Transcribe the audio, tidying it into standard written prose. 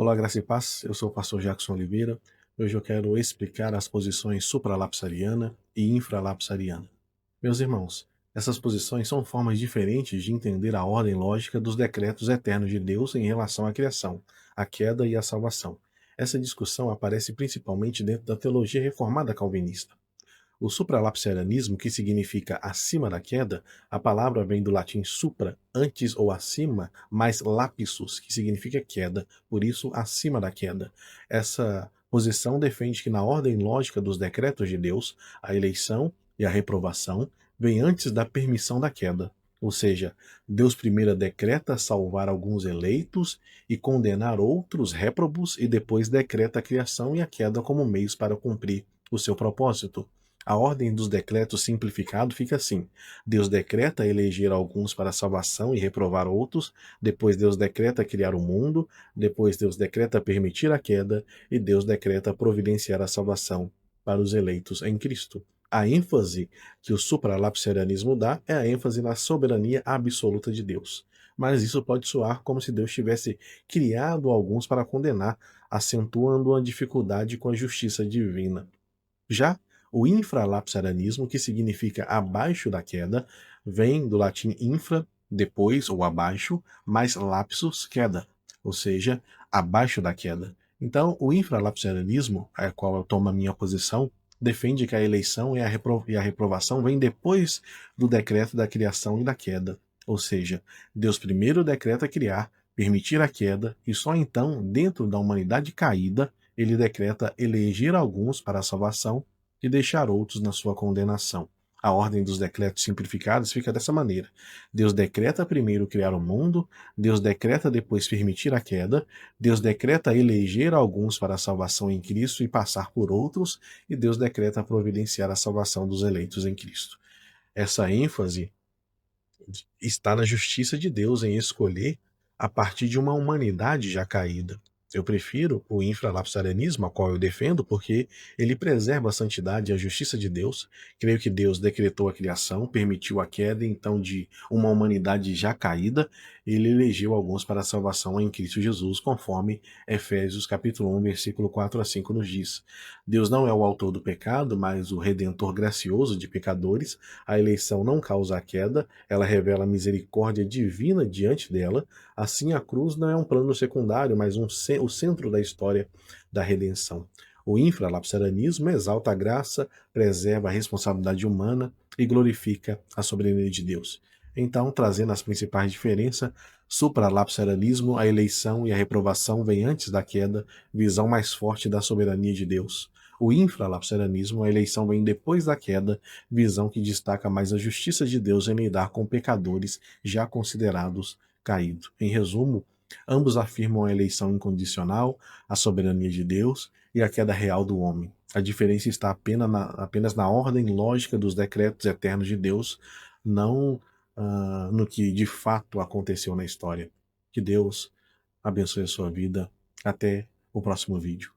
Olá, graça e paz. Eu sou o pastor Jackson Oliveira. Hoje eu quero explicar as posições supralapsariana e infralapsariana. Meus irmãos, essas posições são formas diferentes de entender a ordem lógica dos decretos eternos de Deus em relação à criação, à queda e à salvação. Essa discussão aparece principalmente dentro da teologia reformada calvinista. O supralapsarianismo, que significa acima da queda, a palavra vem do latim supra, antes ou acima, mais lapsus, que significa queda, por isso acima da queda. Essa posição defende que na ordem lógica dos decretos de Deus, a eleição e a reprovação vêm antes da permissão da queda. Ou seja, Deus primeiro decreta salvar alguns eleitos e condenar outros réprobos e depois decreta a criação e a queda como meios para cumprir o seu propósito. A ordem dos decretos simplificado fica assim: Deus decreta eleger alguns para a salvação e reprovar outros, depois Deus decreta criar o mundo, depois Deus decreta permitir a queda e Deus decreta providenciar a salvação para os eleitos em Cristo. A ênfase que o supralapsarianismo dá é a ênfase na soberania absoluta de Deus. Mas isso pode soar como se Deus tivesse criado alguns para condenar, acentuando a dificuldade com a justiça divina. Já o infralapsarianismo, que significa abaixo da queda, vem do latim infra, depois ou abaixo, mais lapsus, queda, ou seja, abaixo da queda. Então, o infralapsarianismo, a qual eu tomo a minha posição, defende que a eleição e a reprovação vêm depois do decreto da criação e da queda. Ou seja, Deus primeiro decreta criar, permitir a queda, e só então, dentro da humanidade caída, ele decreta eleger alguns para a salvação e deixar outros na sua condenação. A ordem dos decretos simplificados fica dessa maneira: Deus decreta primeiro criar o mundo, Deus decreta depois permitir a queda, Deus decreta eleger alguns para a salvação em Cristo e passar por outros, e Deus decreta providenciar a salvação dos eleitos em Cristo. Essa ênfase está na justiça de Deus em escolher a partir de uma humanidade já caída. Eu prefiro o infralapsarianismo, a qual eu defendo, porque ele preserva a santidade e a justiça de Deus. Creio que Deus decretou a criação, permitiu a queda, então, de uma humanidade já caída, ele elegeu alguns para a salvação em Cristo Jesus, conforme Efésios capítulo 1, versículo 4 a 5 nos diz. Deus não é o autor do pecado, mas o redentor gracioso de pecadores. A eleição não causa a queda, ela revela a misericórdia divina diante dela. Assim, a cruz não é um plano secundário, mas o centro da história da redenção. O infralapsarianismo exalta a graça, preserva a responsabilidade humana e glorifica a soberania de Deus. Então, trazendo as principais diferenças, supralapsarianismo, a eleição e a reprovação vêm antes da queda, visão mais forte da soberania de Deus. O infralapsarianismo, a eleição vem depois da queda, visão que destaca mais a justiça de Deus em lidar com pecadores já considerados caídos. Em resumo, ambos afirmam a eleição incondicional, a soberania de Deus e a queda real do homem. A diferença está apenas na ordem lógica dos decretos eternos de Deus, não no que de fato aconteceu na história. Que Deus abençoe a sua vida. Até o próximo vídeo.